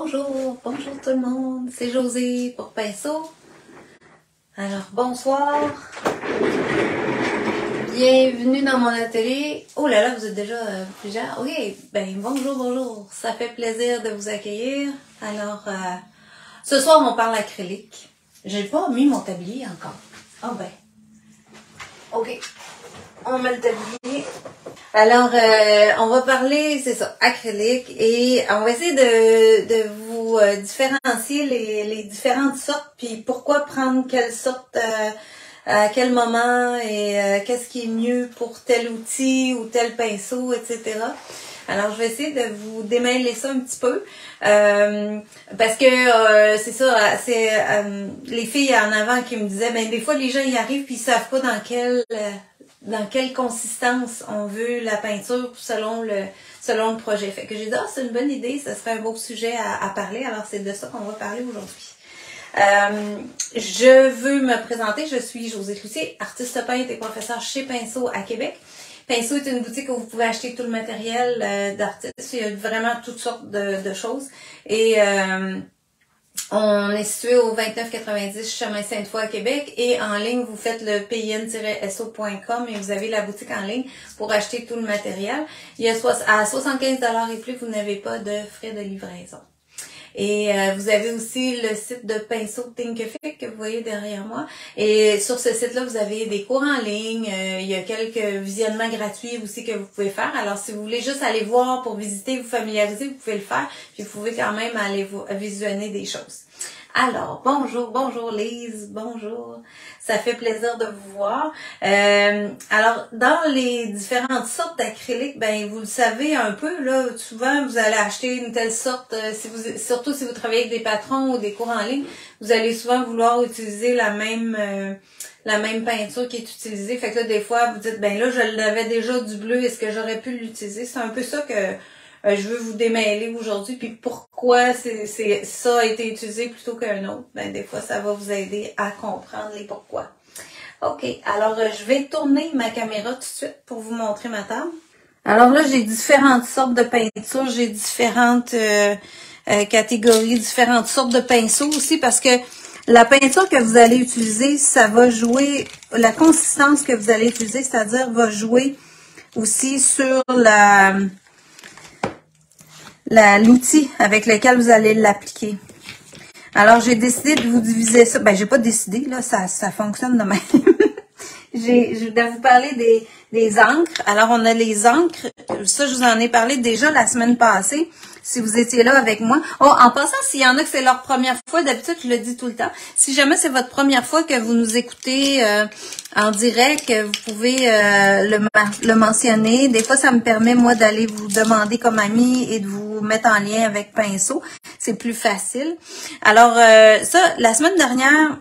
Bonjour tout le monde, c'est Josée pour Pinceau. Alors bonsoir, bienvenue dans mon atelier. Oh là là, vous êtes déjà plusieurs. Ok, ben bonjour, ça fait plaisir de vous accueillir. Alors ce soir on parle acrylique. J'ai pas mis mon tablier encore. Ah ben, ok, on met le tablier. Alors, on va parler, c'est ça, acrylique, et on va essayer de vous différencier les différentes sortes, puis pourquoi prendre quelle sorte à quel moment, et qu'est-ce qui est mieux pour tel outil ou tel pinceau, etc. Alors, je vais essayer de vous démêler ça un petit peu, parce que c'est ça, c'est les filles en avant qui me disaient, ben des fois les gens y arrivent puis ils savent pas dans quelle consistance on veut la peinture selon le projet. Fait que j'ai dit, c'est une bonne idée, ça serait un beau sujet à parler, alors c'est de ça qu'on va parler aujourd'hui. Je veux me présenter, je suis Josée Cloutier, artiste peintre et professeure chez Pinceau à Québec. Pinceau est une boutique où vous pouvez acheter tout le matériel d'artiste, il y a vraiment toutes sortes de choses. Et on est situé au 2990 Chemin Sainte-Foy à Québec et en ligne, vous faites le pin-so.com et vous avez la boutique en ligne pour acheter tout le matériel. Il y a à 75 $ et plus, vous n'avez pas de frais de livraison. Et vous avez aussi le site de Pinceau Thinkific que vous voyez derrière moi. Et sur ce site-là, vous avez des cours en ligne. Il y a quelques visionnements gratuits aussi que vous pouvez faire. Alors, si vous voulez juste aller voir pour visiter, vous familiariser, vous pouvez le faire. Puis, vous pouvez quand même aller visionner des choses. Alors, bonjour Lise, bonjour. Ça fait plaisir de vous voir. Alors, dans les différentes sortes d'acrylique, ben vous le savez un peu, là, souvent vous allez acheter une telle sorte, surtout si vous travaillez avec des patrons ou des cours en ligne, vous allez souvent vouloir utiliser la même peinture qui est utilisée. Fait que là, des fois, vous dites, ben là, je l'avais déjà du bleu, est-ce que j'aurais pu l'utiliser? C'est un peu ça que je veux vous démêler aujourd'hui, puis pourquoi ça a été utilisé plutôt qu'un autre. Ben, des fois, ça va vous aider à comprendre les pourquoi. OK, alors je vais tourner ma caméra tout de suite pour vous montrer ma table. Alors là, j'ai différentes sortes de peintures, j'ai différentes catégories, différentes sortes de pinceaux aussi, parce que la peinture que vous allez utiliser, ça va jouer, la consistance que vous allez utiliser, c'est-à-dire va jouer aussi sur l'outil avec lequel vous allez l'appliquer. Alors, j'ai décidé de vous diviser ça. Ben, j'ai pas décidé, là, ça fonctionne de même. Je vais vous parler des encres. Alors, on a les encres. Ça, je vous en ai parlé déjà la semaine passée, si vous étiez là avec moi. Oh, en passant, s'il y en a que c'est leur première fois, d'habitude, je le dis tout le temps. Si jamais c'est votre première fois que vous nous écoutez en direct, vous pouvez le mentionner. Des fois, ça me permet, moi, d'aller vous demander comme ami et de vous mettre en lien avec Pinceau. C'est plus facile. Alors, ça, la semaine dernière,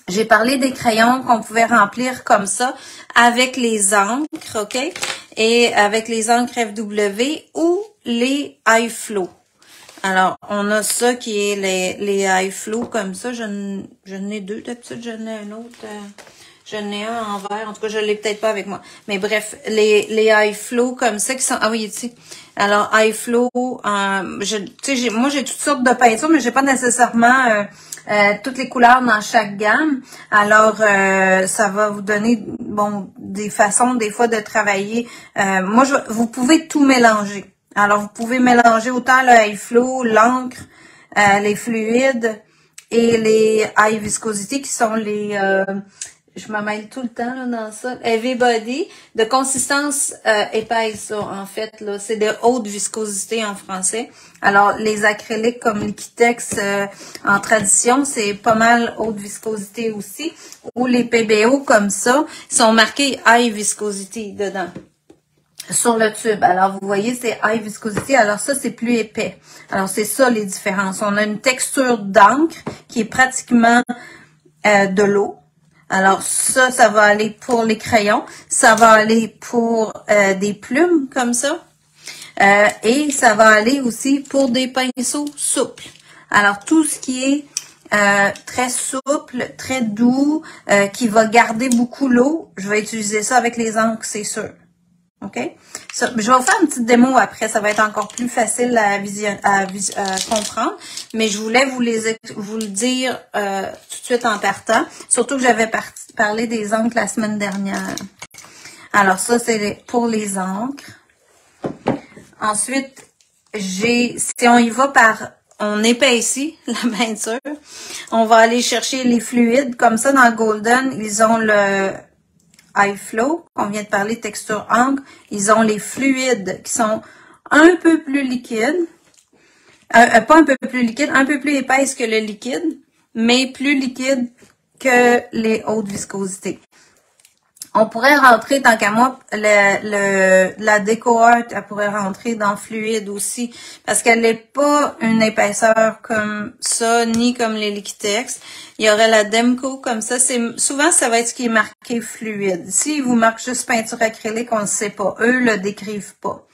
j'ai parlé des crayons qu'on pouvait remplir comme ça avec les encres, OK? Et avec les encres FW ou les iFlow. Alors, on a ça qui est les iFlow comme ça. Je n'ai deux d'habitude, j'en ai un autre. J'en ai un en vert. En tout cas, je l'ai peut-être pas avec moi. Mais bref, les iFlow comme ça qui sont... Ah oui, ici. Alors, iFlow, moi, j'ai toutes sortes de peintures, mais j'ai pas nécessairement... toutes les couleurs dans chaque gamme. Alors, ça va vous donner des façons des fois de travailler. Vous pouvez tout mélanger. Alors, vous pouvez mélanger autant le iFlow, l'encre, les fluides et les high viscosity qui sont les... je me mêle tout le temps là, dans ça. Heavy body, de consistance épaisse, ça, en fait. Là, c'est de haute viscosité en français. Alors, les acryliques comme Liquitex en tradition, c'est pas mal haute viscosité aussi. Ou les PBO comme ça, sont marqués high viscosity dedans. Sur le tube. Alors, vous voyez, c'est high viscosity. Alors, ça, c'est plus épais. Alors, c'est ça les différences. On a une texture d'encre qui est pratiquement de l'eau. Alors, ça va aller pour les crayons. Ça va aller pour des plumes comme ça. Et ça va aller aussi pour des pinceaux souples. Alors, tout ce qui est très souple, très doux, qui va garder beaucoup l'eau, je vais utiliser ça avec les encres, c'est sûr. OK? Ça, je vais vous faire une petite démo après, ça va être encore plus facile à comprendre, mais je voulais vous le dire tout de suite en partant, surtout que j'avais parlé des encres la semaine dernière. Alors ça, c'est pour les encres. Ensuite, si on y va on épaissit la peinture, on va aller chercher les fluides, comme ça dans Golden, ils ont le High Flow, on vient de parler de texture encre, ils ont les fluides qui sont un peu plus liquides, pas un peu plus liquides, un peu plus épaisses que le liquide, mais plus liquides que les hautes viscosités. On pourrait rentrer, tant qu'à moi, la Déco Art, elle pourrait rentrer dans fluide aussi, parce qu'elle n'est pas une épaisseur comme ça, ni comme les Liquitex. Il y aurait la Demco comme ça. Souvent, ça va être ce qui est marqué fluide. S'ils vous marquent juste peinture acrylique, on ne sait pas. Eux le décrivent pas.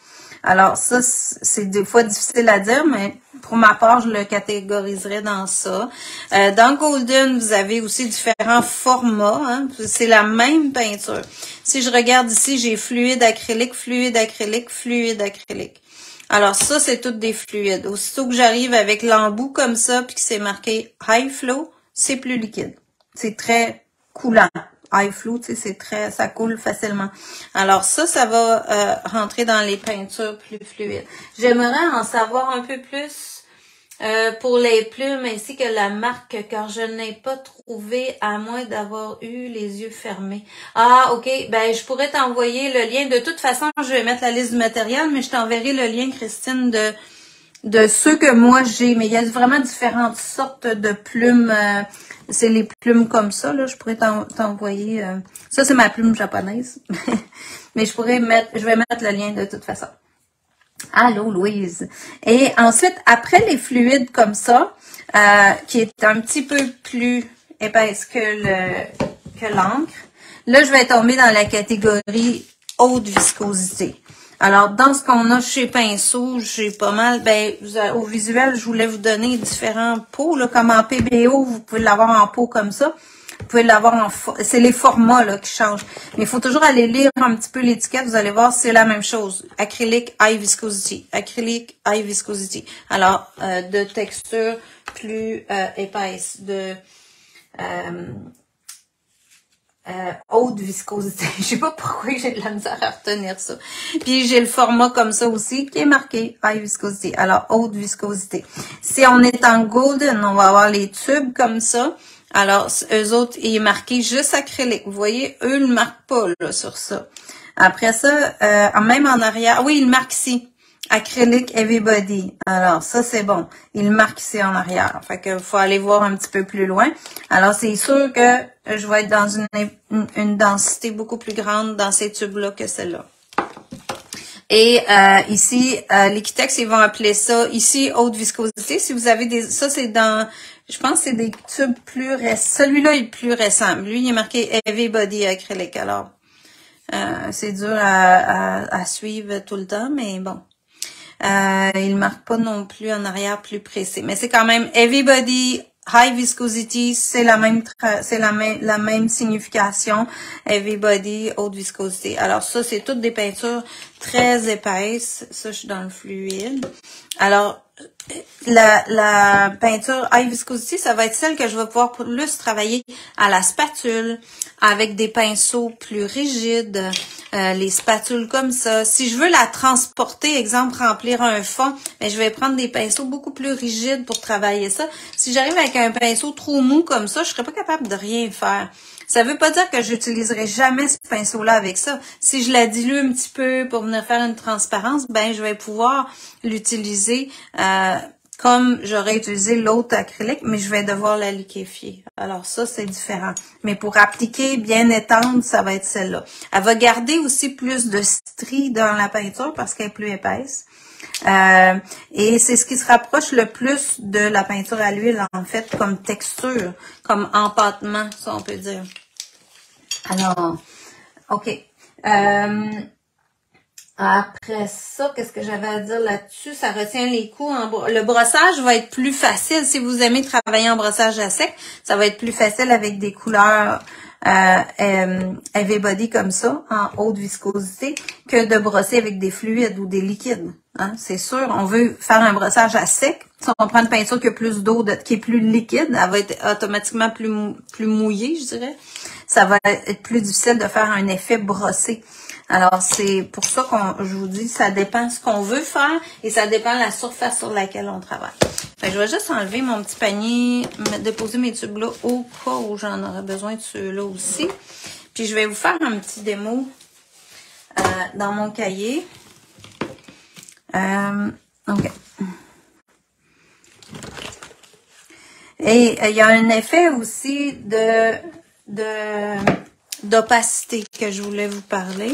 Alors ça, c'est des fois difficile à dire, mais pour ma part, je le catégoriserais dans ça. Dans Golden, vous avez aussi différents formats. Hein? C'est la même peinture. Si je regarde ici, j'ai fluide acrylique, fluide acrylique, fluide acrylique. Alors ça, c'est toutes des fluides. Aussitôt que j'arrive avec l'embout comme ça, puis que c'est marqué High Flow, c'est plus liquide. C'est très coulant. High Flow, tu sais, ça coule facilement. Alors ça va rentrer dans les peintures plus fluides. J'aimerais en savoir un peu plus pour les plumes ainsi que la marque, car je n'ai pas trouvé à moins d'avoir eu les yeux fermés. Ah, ok, ben je pourrais t'envoyer le lien. De toute façon, je vais mettre la liste du matériel, mais je t'enverrai le lien, Christine, de ceux que moi j'ai. Mais il y a vraiment différentes sortes de plumes. C'est les plumes comme ça, là. Je pourrais t'envoyer. Ça, c'est ma plume japonaise. Mais je vais mettre le lien de toute façon. Allô, Louise. Et ensuite, après les fluides comme ça, qui est un petit peu plus épaisse que l'encre, là, je vais tomber dans la catégorie haute viscosité. Alors, dans ce qu'on a chez Pinceau, j'ai pas mal, au visuel, je voulais vous donner différents pots, là, comme en PBO, vous pouvez l'avoir en pot comme ça. Vous pouvez l'avoir c'est les formats, là, qui changent. Mais il faut toujours aller lire un petit peu l'étiquette, vous allez voir, c'est la même chose. Acrylique, high viscosity. Acrylique, high viscosity. Alors, de texture plus épaisse, haute viscosité. Je sais pas pourquoi j'ai de la misère à retenir ça. Puis j'ai le format comme ça aussi qui est marqué high viscosity. Alors haute viscosité. Si on est en golden, on va avoir les tubes comme ça. Alors eux autres, il est marqué juste acrylique. Vous voyez, eux le marquent pas là sur ça. Après ça, même en arrière, oui, il marque ici. Acrylique Heavy Body. Alors, ça, c'est bon. Il marque ici en arrière. Fait que faut aller voir un petit peu plus loin. Alors, c'est sûr que je vais être dans une densité beaucoup plus grande dans ces tubes-là que celle-là. Et ici, Liquitex, ils vont appeler ça, ici, haute viscosité. Si vous avez ça, c'est dans, je pense que c'est des tubes plus récents. Celui-là est plus récent. Lui, il est marqué Heavy Body acrylique. Alors, c'est dur à suivre tout le temps, mais bon. Il marque pas non plus en arrière plus précis. Mais c'est quand même Heavy Body, High Viscosity, c'est la même signification. Heavy Body, haute viscosité. Alors ça, c'est toutes des peintures très épaisses. Ça, je suis dans le fluide. Alors, la peinture High Viscosity, ça va être celle que je vais pouvoir plus travailler à la spatule, avec des pinceaux plus rigides, les spatules comme ça. Si je veux la transporter, exemple, remplir un fond, je vais prendre des pinceaux beaucoup plus rigides pour travailler ça. Si j'arrive avec un pinceau trop mou comme ça, je serais pas capable de rien faire. Ça veut pas dire que j'utiliserai jamais ce pinceau-là avec ça. Si je la dilue un petit peu pour venir faire une transparence, je vais pouvoir l'utiliser comme j'aurais utilisé l'autre acrylique, mais je vais devoir la liquéfier. Alors ça, c'est différent. Mais pour appliquer, bien étendre, ça va être celle-là. Elle va garder aussi plus de stries dans la peinture parce qu'elle est plus épaisse. Et c'est ce qui se rapproche le plus de la peinture à l'huile, en fait, comme texture, comme empâtement, ça on peut dire. Alors, OK. Après ça, qu'est-ce que j'avais à dire là-dessus? Ça retient les coups. Le brossage va être plus facile. Si vous aimez travailler en brossage à sec, ça va être plus facile avec des couleurs heavy body comme ça, en haute viscosité, que de brosser avec des fluides ou des liquides. Hein? C'est sûr, on veut faire un brossage à sec. Si on prend une peinture qui a plus d'eau, qui est plus liquide, elle va être automatiquement plus mouillée, je dirais. Ça va être plus difficile de faire un effet brossé. Alors, c'est pour ça je vous dis, ça dépend ce qu'on veut faire et ça dépend de la surface sur laquelle on travaille. Fait que je vais juste enlever mon petit panier, déposer mes tubes là au cas où j'en aurais besoin de ceux-là aussi. Puis, je vais vous faire un petit démo dans mon cahier. OK. Et il y a un effet aussi d'opacité que je voulais vous parler.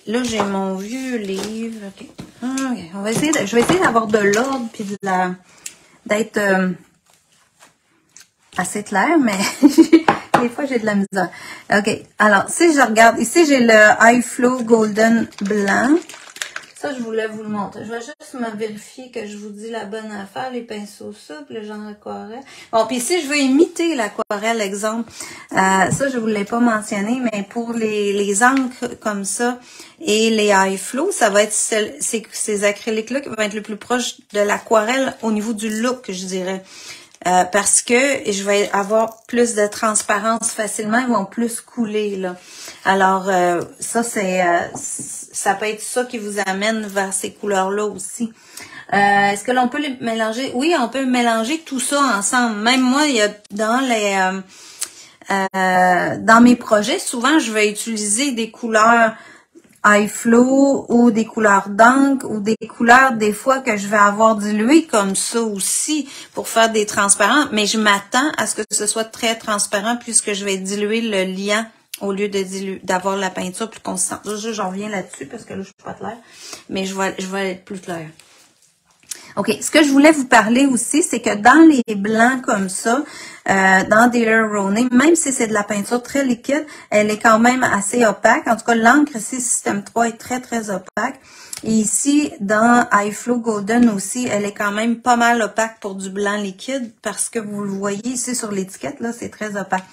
Là, j'ai mon vieux livre. OK. Okay. Je vais essayer d'avoir de l'ordre puis d'être assez clair, mais des fois, j'ai de la misère. OK. Alors, si je regarde, ici, j'ai le High Flow Golden blanc. Ça, je voulais vous le montrer. Je vais juste me vérifier que je vous dis la bonne affaire, les pinceaux souples, le genre aquarelle. Bon, puis si je veux imiter l'aquarelle, exemple, ça, je vous l'ai pas mentionné, mais pour les encres comme ça et les high flow, ça va être ces acryliques-là qui vont être le plus proche de l'aquarelle au niveau du look, je dirais. Parce que je vais avoir plus de transparence facilement, ils vont plus couler, là. Alors, ça, ça peut être ça qui vous amène vers ces couleurs-là aussi. Est-ce que l'on peut les mélanger? Oui, on peut mélanger tout ça ensemble. Même moi, il y a dans mes projets, souvent, je vais utiliser des couleurs high flow ou des couleurs d'encre ou des couleurs des fois que je vais avoir diluées comme ça aussi pour faire des transparents, mais je m'attends à ce que ce soit très transparent puisque je vais diluer le liant au lieu d'avoir la peinture plus consistante. J'en reviens là-dessus parce que là je suis pas claire, mais je vais être plus claire. OK, ce que je voulais vous parler aussi, c'est que dans les blancs comme ça, dans Daler Rowney, même si c'est de la peinture très liquide, elle est quand même assez opaque. En tout cas, l'encre ici, Système 3 est très, très opaque. Et ici, dans High Flow Golden aussi, elle est quand même pas mal opaque pour du blanc liquide parce que vous le voyez ici sur l'étiquette, là, c'est très opaque.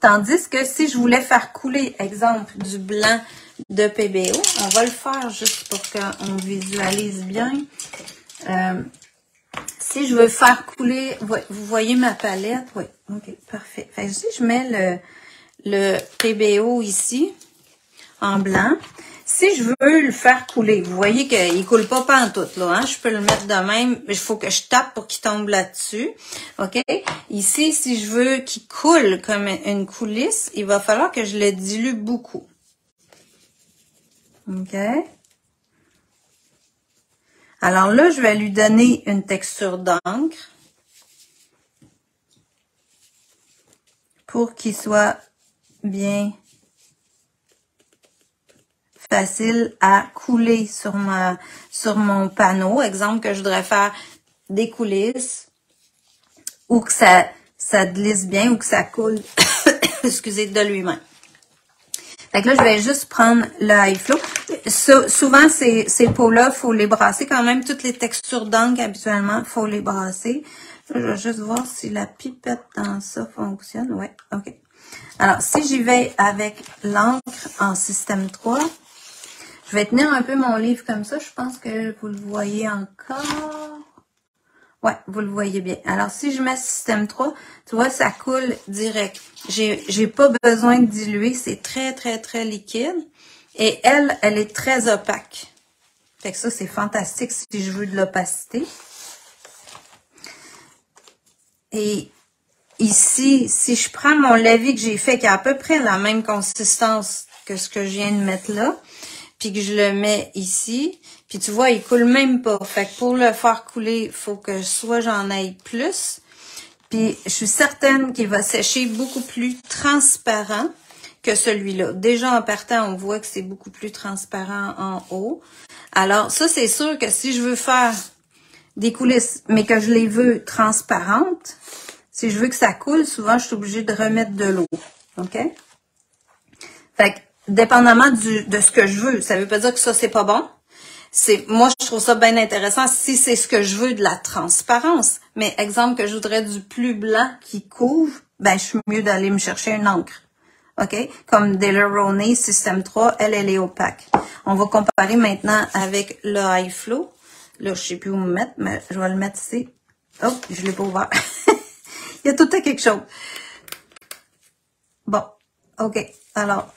Tandis que si je voulais faire couler, exemple, du blanc de PBO, on va le faire juste pour qu'on visualise bien. Si je veux faire couler, vous voyez ma palette, oui, ok, parfait. Fait que si je mets le PBO ici, en blanc, si je veux le faire couler, vous voyez qu'il ne coule pas pantoute, là, hein? Je peux le mettre de même, mais il faut que je tape pour qu'il tombe là-dessus, ok? Ici, si je veux qu'il coule comme une coulisse, il va falloir que je le dilue beaucoup. Ok? Alors là, je vais lui donner une texture d'encre pour qu'il soit bien facile à couler sur mon panneau. Exemple que je voudrais faire des coulisses ou que ça glisse bien ou que ça coule, excusez, de lui-même. Fait que là, je vais juste prendre le high flow. Souvent, ces pots-là, il faut les brasser quand même. Toutes les textures d'encre, habituellement, il faut les brasser. Je vais juste voir si la pipette dans ça fonctionne. Oui, OK. Alors, si j'y vais avec l'encre en système 3, je vais tenir un peu mon livre comme ça. Je pense que vous le voyez encore. Ouais, vous le voyez bien. Alors, si je mets système 3, tu vois, ça coule direct. J'ai pas besoin de diluer. C'est très, très, très liquide. Et elle est très opaque. Fait que ça, c'est fantastique si je veux de l'opacité. Et ici, si je prends mon lavis que j'ai fait, qui a à peu près la même consistance que ce que je viens de mettre là, puis que je le mets ici, puis tu vois, il coule même pas. Fait que pour le faire couler, il faut que soit j'en aille plus. Puis je suis certaine qu'il va sécher beaucoup plus transparent que celui-là. Déjà en partant, on voit que c'est beaucoup plus transparent en haut. Alors ça, c'est sûr que si je veux faire des coulisses, mais que je les veux transparentes, si je veux que ça coule, souvent je suis obligée de remettre de l'eau. OK? Fait que dépendamment de ce que je veux, ça veut pas dire que ça, c'est pas bon. Moi, je trouve ça bien intéressant si c'est ce que je veux, de la transparence. Mais exemple que je voudrais du plus blanc qui couvre, ben, je suis mieux d'aller me chercher une encre. OK? Comme Daler-Rowney System 3, elle est opaque. On va comparer maintenant avec le High Flow. Là, je sais plus où me mettre, mais je vais le mettre ici. Oh, je l'ai pas ouvert. Il y a tout à quelque chose. Bon, OK. Alors,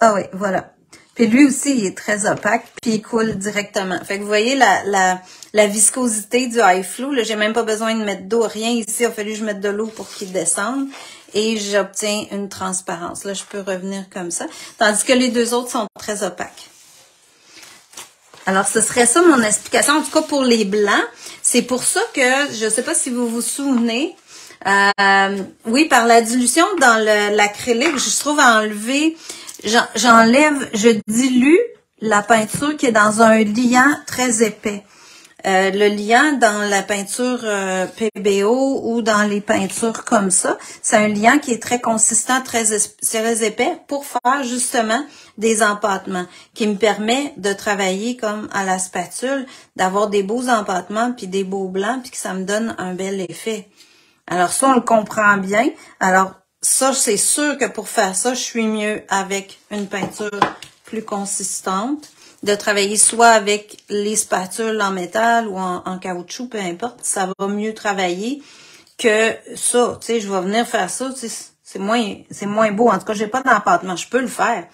ah oui, voilà. Puis lui aussi, il est très opaque, puis il coule directement. Fait que vous voyez la viscosité du High Flow. Là, j'ai même pas besoin de mettre d'eau, rien ici. Il a fallu que je mette de l'eau pour qu'il descende. Et j'obtiens une transparence. Là, je peux revenir comme ça. Tandis que les deux autres sont très opaques. Alors, ce serait ça mon explication. En tout cas, pour les blancs, c'est pour ça que, je ne sais pas si vous vous souvenez, oui, par la dilution dans l'acrylique, je trouve à enlever, j'enlève, je dilue la peinture qui est dans un liant très épais. Le liant dans la peinture PBO ou dans les peintures comme ça, c'est un liant qui est très consistant, très épais pour faire justement des empâtements, qui me permet de travailler comme à la spatule, d'avoir des beaux empâtements puis des beaux blancs puis que ça me donne un bel effet. Alors ça, on le comprend bien. Alors ça, c'est sûr que pour faire ça, je suis mieux avec une peinture plus consistante, de travailler soit avec les spatules en métal ou en caoutchouc, peu importe, ça va mieux travailler que ça. Tu sais, je vais venir faire ça, tu sais, c'est moins beau. En tout cas, j'ai pas d'empâtement, je peux le faire.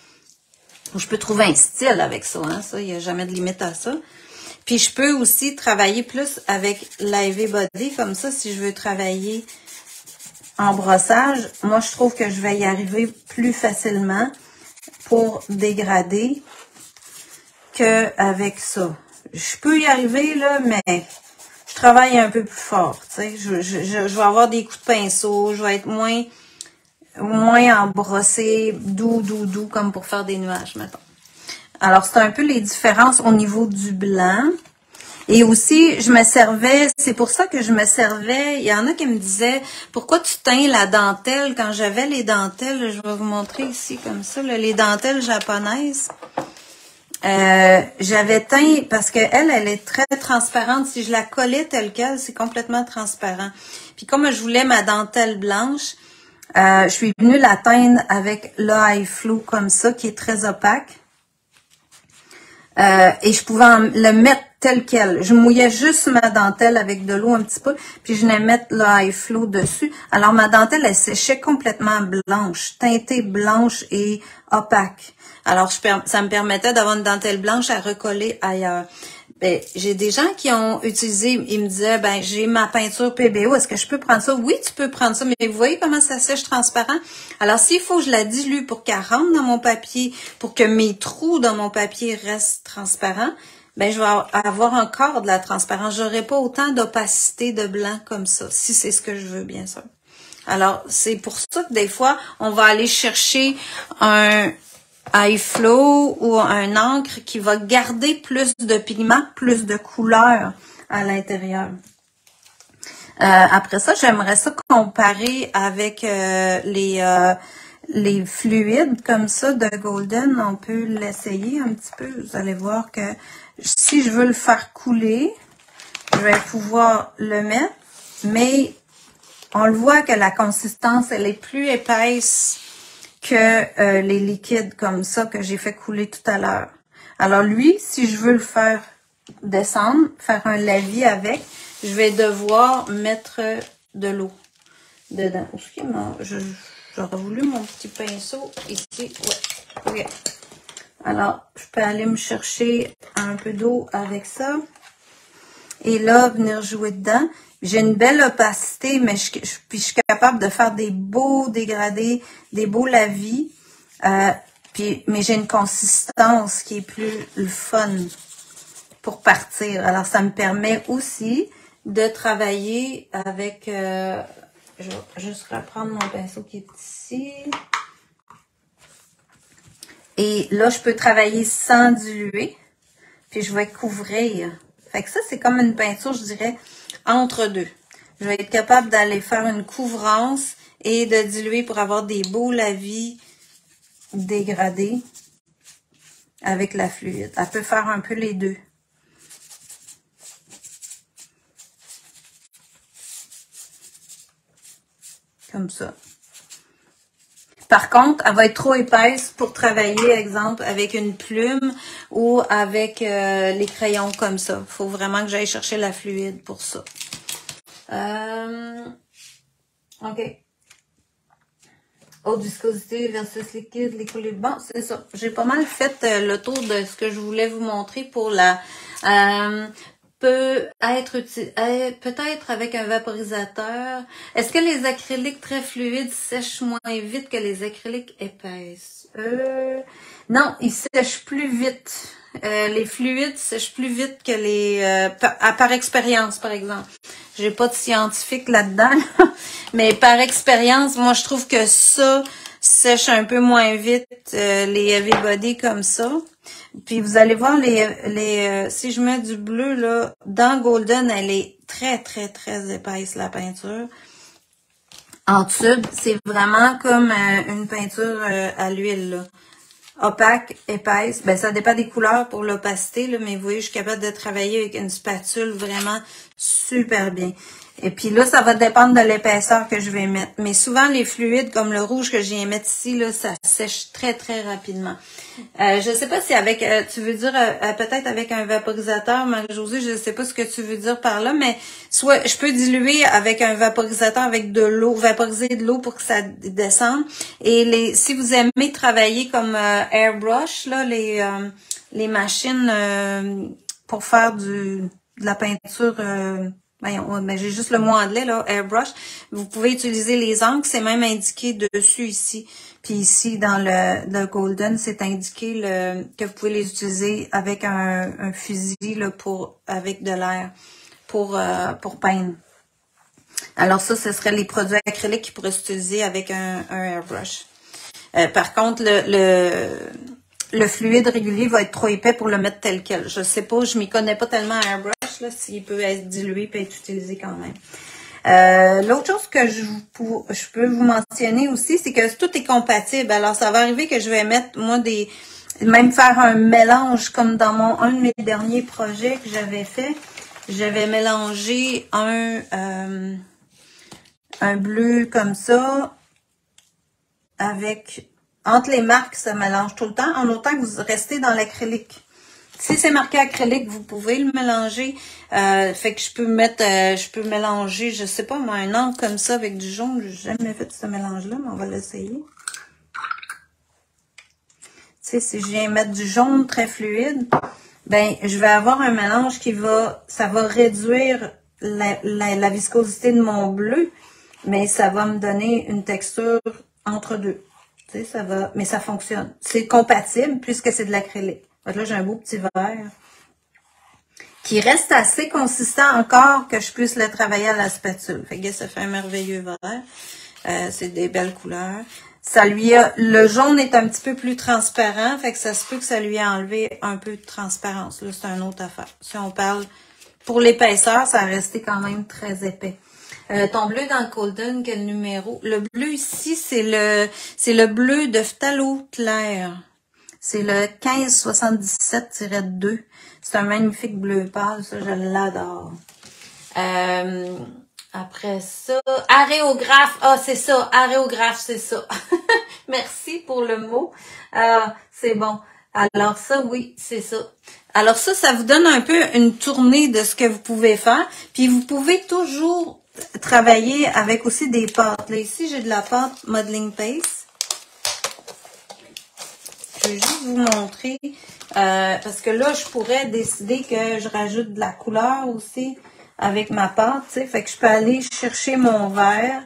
Ou je peux trouver un style avec ça, hein, ça, il n'y a jamais de limite à ça. Puis je peux aussi travailler plus avec l'Ivy Body, comme ça, si je veux travailler en brossage, moi je trouve que je vais y arriver plus facilement pour dégrader qu'avec ça. Je peux y arriver, là, mais je travaille un peu plus fort, tu sais. Je vais avoir des coups de pinceau, je vais être moins embrossé, doux, comme pour faire des nuages, mettons. Alors, c'est un peu les différences au niveau du blanc. Et aussi, je me servais, c'est pour ça que je me servais, il y en a qui me disaient, pourquoi tu teins la dentelle? Quand j'avais les dentelles, je vais vous montrer ici comme ça, là, les dentelles japonaises. J'avais teint, parce que elle est très transparente. Si je la collais telle quelle, c'est complètement transparent. Puis comme je voulais ma dentelle blanche, je suis venue la teindre avec le High Flow comme ça, qui est très opaque. Et je pouvais le mettre tel quel. Je mouillais juste ma dentelle avec de l'eau un petit peu, puis je venais mettre le High Flow dessus. Alors ma dentelle, elle séchait complètement blanche, teintée blanche et opaque. Alors ça me permettait d'avoir une dentelle blanche à recoller ailleurs. Ben, j'ai des gens qui ont utilisé, ils me disaient, ben, j'ai ma peinture PBO, est-ce que je peux prendre ça? Oui, tu peux prendre ça, mais vous voyez comment ça sèche transparent? Alors, s'il faut que je la dilue pour qu'elle rentre dans mon papier, pour que mes trous dans mon papier restent transparents, ben, je vais avoir encore de la transparence. J'aurai pas autant d'opacité de blanc comme ça, si c'est ce que je veux, bien sûr. Alors, c'est pour ça que des fois, on va aller chercher un High Flow ou un encre qui va garder plus de pigments, plus de couleurs à l'intérieur. Après ça, j'aimerais ça comparer avec les fluides comme ça de Golden. On peut l'essayer un petit peu. Vous allez voir que si je veux le faire couler, je vais pouvoir le mettre. Mais on le voit que la consistance, elle est plus épaisse que les liquides comme ça que j'ai fait couler tout à l'heure. Alors lui, si je veux le faire descendre, faire un lavis avec, je vais devoir mettre de l'eau dedans. J'aurais voulu mon petit pinceau ici. Ouais. Okay. Alors, je peux aller me chercher un peu d'eau avec ça. Et là, venir jouer dedans. J'ai une belle opacité, mais je suis capable de faire des beaux dégradés, des beaux lavis. Mais j'ai une consistance qui est plus le fun pour partir. Alors, ça me permet aussi de travailler avec... je vais juste reprendre mon pinceau qui est ici. Et là, je peux travailler sans diluer. Puis, je vais couvrir. Fait que ça, c'est comme une peinture, je dirais, entre deux. Je vais être capable d'aller faire une couvrance et de diluer pour avoir des beaux lavis dégradés avec la fluide. Elle peut faire un peu les deux. Comme ça. Par contre, elle va être trop épaisse pour travailler, exemple, avec une plume ou avec les crayons comme ça. Il faut vraiment que j'aille chercher la fluide pour ça. OK. Haute viscosité versus liquide, l'équilibre. Bon, c'est ça. J'ai pas mal fait le tour de ce que je voulais vous montrer pour la... peut-être avec un vaporisateur. Est-ce que les acryliques très fluides sèchent moins vite que les acryliques épaisses? Non, ils sèchent plus vite. Les fluides sèchent plus vite que les... par expérience, par exemple. J'ai pas de scientifique là-dedans, mais par expérience, moi, je trouve que ça sèche un peu moins vite les heavy body comme ça. Puis vous allez voir si je mets du bleu là dans Golden, elle est très très très épaisse la peinture. En tube, c'est vraiment comme une peinture à l'huile là. Opaque, épaisse, ben ça dépend des couleurs pour l'opacité là, mais vous voyez, je suis capable de travailler avec une spatule vraiment super bien. Et puis là, ça va dépendre de l'épaisseur que je vais mettre. Mais souvent, les fluides, comme le rouge que je viens mettre ici, là, ça sèche très, très rapidement. Je sais pas si avec, tu veux dire peut-être avec un vaporisateur, Marie-Josée, je sais pas ce que tu veux dire par là, mais soit je peux diluer avec un vaporisateur avec de l'eau, vaporiser de l'eau pour que ça descende. Et si vous aimez travailler comme airbrush, là, les machines pour faire de la peinture... ben, j'ai juste le mot anglais, là, airbrush. Vous pouvez utiliser les encres, c'est même indiqué dessus ici. Puis ici, dans le Golden, c'est indiqué que vous pouvez les utiliser avec un fusil là, avec de l'air pour peindre. Alors ça, ce serait les produits acryliques qui pourraient s'utiliser avec un airbrush. Par contre, le fluide régulier va être trop épais pour le mettre tel quel. Je sais pas, je m'y connais pas tellement à airbrush, là, s'il peut être dilué et être utilisé quand même. L'autre chose que je peux vous mentionner aussi, c'est que tout est compatible. Alors, ça va arriver que je vais mettre, moi, même faire un mélange, comme dans un de mes derniers projets que j'avais fait. J'avais mélangé un bleu comme ça avec... Entre les marques, ça mélange tout le temps, en autant que vous restez dans l'acrylique. Si c'est marqué acrylique, vous pouvez le mélanger. Fait que je peux mélanger, je sais pas, moi, un encre comme ça avec du jaune. J'ai jamais fait ce mélange-là, mais on va l'essayer. Tu sais, si je viens mettre du jaune très fluide, ben, je vais avoir un mélange ça va réduire la viscosité de mon bleu, mais ça va me donner une texture entre deux. Tu sais, ça va, mais ça fonctionne. C'est compatible puisque c'est de l'acrylique. Là, j'ai un beau petit verre qui reste assez consistant encore que je puisse le travailler à la spatule. Fait que ça fait un merveilleux verre. C'est des belles couleurs. Le jaune est un petit peu plus transparent, fait que ça se peut que ça lui ait enlevé un peu de transparence. Là, c'est une autre affaire. Si on parle pour l'épaisseur, ça a resté quand même très épais. Ton bleu dans le Golden, quel numéro? Le bleu ici, c'est le bleu de phthalo clair. C'est le 1577-2. C'est un magnifique bleu pâle, ça, je l'adore. Après ça, aréographe. Ah, c'est ça, aréographe, c'est ça. Merci pour le mot. C'est bon. Alors ça, oui, c'est ça. Alors ça vous donne un peu une tournée de ce que vous pouvez faire. Puis vous pouvez toujours travailler avec aussi des pâtes. Là, ici, j'ai de la pâte Modeling Paste. Je vais juste vous montrer. Parce que là, je pourrais décider que je rajoute de la couleur aussi avec ma pâte. T'sais. Fait que je peux aller chercher mon verre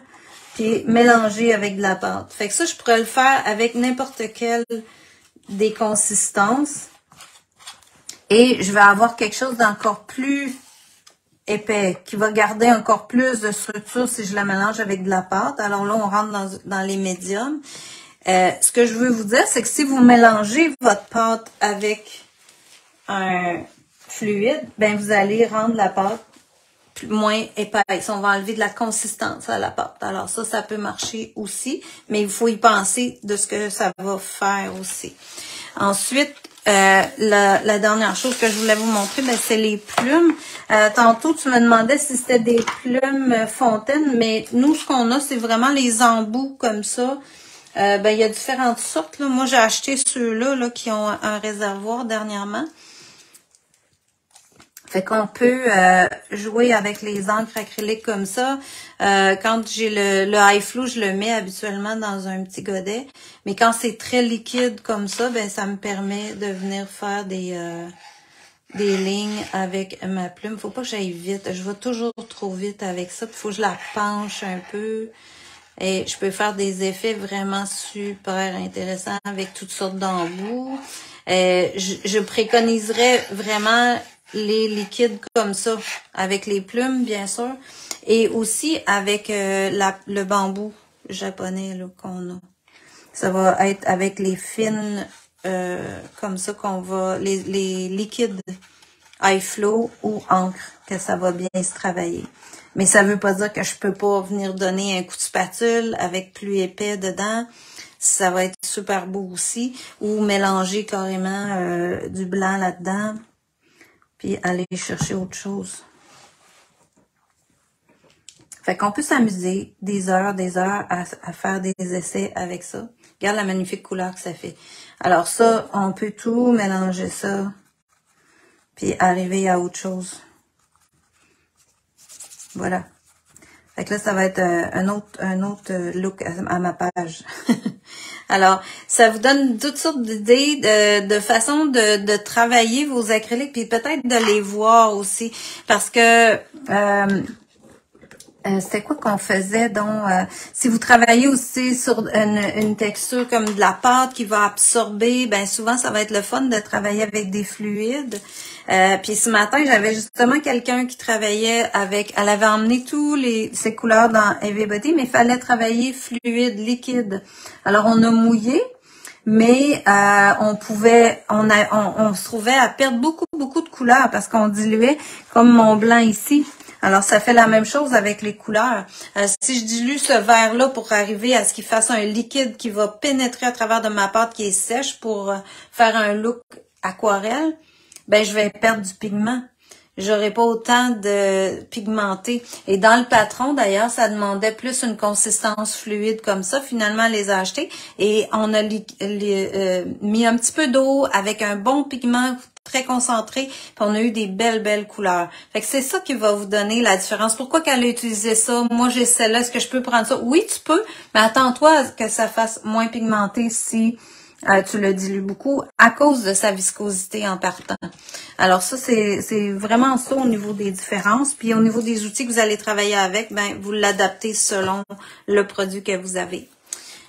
puis mélanger avec de la pâte. Fait que ça, je pourrais le faire avec n'importe quelle des consistances. Et je vais avoir quelque chose d'encore plus épais, qui va garder encore plus de structure si je la mélange avec de la pâte. Alors là, on rentre dans les médiums. Ce que je veux vous dire, c'est que si vous mélangez votre pâte avec un fluide, ben vous allez rendre la pâte moins épaisse. On va enlever de la consistance à la pâte. Alors ça peut marcher aussi, mais il faut y penser de ce que ça va faire aussi. Ensuite, la dernière chose que je voulais vous montrer, ben, c'est les plumes. Tantôt, tu me demandais si c'était des plumes fontaines, mais nous, ce qu'on a, c'est vraiment les embouts comme ça. Ben, il y a différentes sortes, là. Moi, j'ai acheté ceux-là, là, qui ont un réservoir dernièrement. Fait qu'on peut jouer avec les encres acryliques comme ça. Quand j'ai le high flow, je le mets habituellement dans un petit godet. Mais quand c'est très liquide comme ça, ben ça me permet de venir faire des lignes avec ma plume. Faut pas que j'aille vite. Je vais toujours trop vite avec ça. Il faut que je la penche un peu. Et je peux faire des effets vraiment super intéressants avec toutes sortes d'embouts. Je préconiserais vraiment les liquides comme ça, avec les plumes, bien sûr, et aussi avec le bambou japonais là, qu'on a. Ça va être avec les fines comme ça qu'on va, les liquides high flow ou encre, que ça va bien se travailler. Mais ça veut pas dire que je peux pas venir donner un coup de spatule avec plus épais dedans. Ça va être super beau aussi. Ou mélanger carrément du blanc là-dedans. Puis aller chercher autre chose. Fait qu'on peut s'amuser des heures à faire des essais avec ça. Regarde la magnifique couleur que ça fait. Alors ça, on peut tout mélanger ça. Puis arriver à autre chose. Voilà. Fait que là, ça va être un autre look à ma page. Alors, ça vous donne toutes sortes d'idées de façon de travailler vos acryliques, puis peut-être de les voir aussi. Parce que c'était quoi qu'on faisait donc si vous travaillez aussi sur une texture comme de la pâte qui va absorber, ben souvent ça va être le fun de travailler avec des fluides. Puis ce matin, j'avais justement quelqu'un qui travaillait avec, elle avait emmené ces couleurs dans Everybody, mais il fallait travailler fluide, liquide. Alors on a mouillé, mais on se trouvait à perdre beaucoup de couleurs parce qu'on diluait comme mon blanc ici. Alors, ça fait la même chose avec les couleurs. Si je dilue ce vert-là pour arriver à ce qu'il fasse un liquide qui va pénétrer à travers de ma pâte qui est sèche pour faire un look aquarelle, ben je vais perdre du pigment. J'aurai pas autant de pigmenté. Et dans le patron, d'ailleurs, ça demandait plus une consistance fluide comme ça. Finalement, elle les a achetés et on a mis un petit peu d'eau avec un bon pigment très concentré, puis on a eu des belles couleurs. Fait que c'est ça qui va vous donner la différence. Pourquoi qu'elle a utilisé ça? Moi, j'ai celle-là. Est-ce que je peux prendre ça? Oui, tu peux, mais attends-toi à que ça fasse moins pigmenté si tu le dilues beaucoup à cause de sa viscosité en partant. Alors ça, c'est vraiment ça au niveau des différences. Puis au niveau des outils que vous allez travailler avec, ben vous l'adaptez selon le produit que vous avez.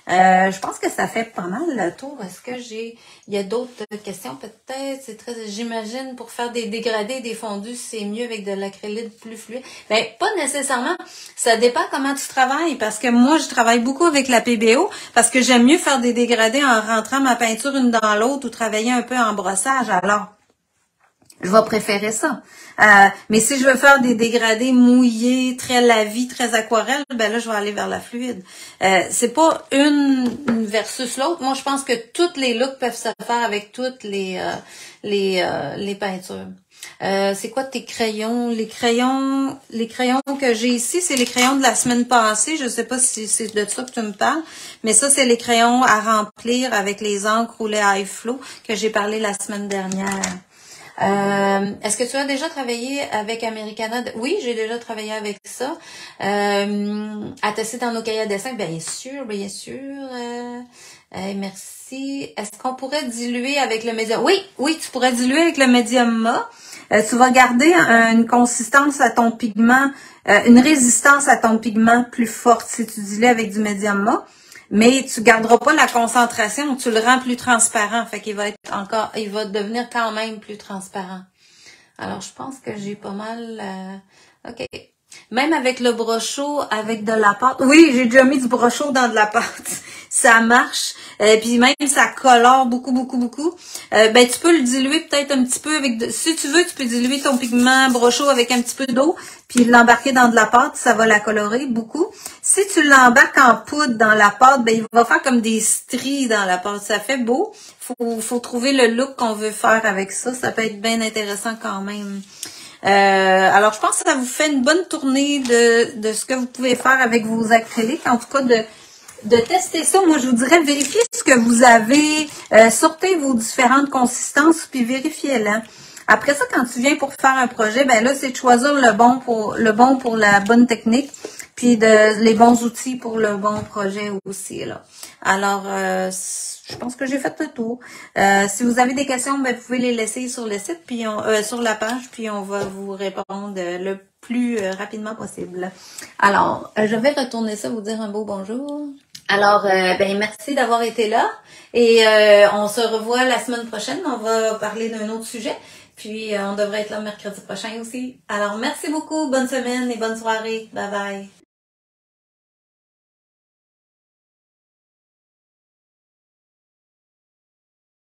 Je pense que ça fait pas mal le tour. Est-ce que il y a d'autres questions peut-être? C'est très, j'imagine, pour faire des dégradés, des fondus, c'est mieux avec de l'acrylique plus fluide. Ben, pas nécessairement. Ça dépend comment tu travailles, parce que moi, je travaille beaucoup avec la PBO, parce que j'aime mieux faire des dégradés en rentrant ma peinture une dans l'autre ou travailler un peu en brossage. Alors, je vais préférer ça. Mais si je veux faire des dégradés mouillés, très lavis, très aquarelle, ben là, je vais aller vers la fluide. C'est pas une versus l'autre. Moi, je pense que tous les looks peuvent se faire avec toutes les peintures. C'est quoi tes crayons? Les crayons que j'ai ici, c'est les crayons de la semaine passée. Je sais pas si c'est de ça que tu me parles, mais ça, c'est les crayons à remplir avec les encres ou les high flow que j'ai parlé la semaine dernière. Est-ce que tu as déjà travaillé avec Americana? Oui, j'ai déjà travaillé avec ça. À tester dans nos cahiers à dessin? Bien sûr, bien sûr. Merci. Est-ce qu'on pourrait diluer avec le médium? Oui, tu pourrais diluer avec le médium mat. Tu vas garder une consistance à ton pigment, une résistance à ton pigment plus forte si tu dilues avec du médium mat. Mais tu garderas pas la concentration, tu le rends plus transparent. Fait qu'il va il va devenir quand même plus transparent. Alors, je pense que j'ai pas mal... OK. Même avec le brochot, avec de la pâte. Oui, j'ai déjà mis du brochot dans de la pâte. Ça marche. Puis même, ça colore beaucoup. Ben, tu peux le diluer peut-être un petit peu avec... Si tu veux, tu peux diluer ton pigment brochot avec un petit peu d'eau, puis l'embarquer dans de la pâte, ça va la colorer beaucoup. Si tu l'embarques en poudre dans la pâte, ben, il va faire comme des stries dans la pâte. Ça fait beau. Faut trouver le look qu'on veut faire avec ça. Ça peut être bien intéressant quand même. Alors, je pense que ça vous fait une bonne tournée de ce que vous pouvez faire avec vos acryliques. En tout cas, de tester ça, moi je vous dirais vérifiez ce que vous avez, sortez vos différentes consistances puis vérifiez-les. Après ça, quand tu viens pour faire un projet, ben là, c'est de choisir le bon pour la bonne technique, puis les bons outils pour le bon projet aussi, là. Alors, je pense que j'ai fait le tour. Si vous avez des questions, ben, vous pouvez les laisser sur le site, puis sur la page, puis on va vous répondre le plus rapidement possible. Alors, je vais retourner ça, vous dire un beau bonjour. Alors, ben merci d'avoir été là, et on se revoit la semaine prochaine. On va parler d'un autre sujet. Puis, on devrait être là mercredi prochain aussi. Alors, merci beaucoup. Bonne semaine et bonne soirée. Bye bye.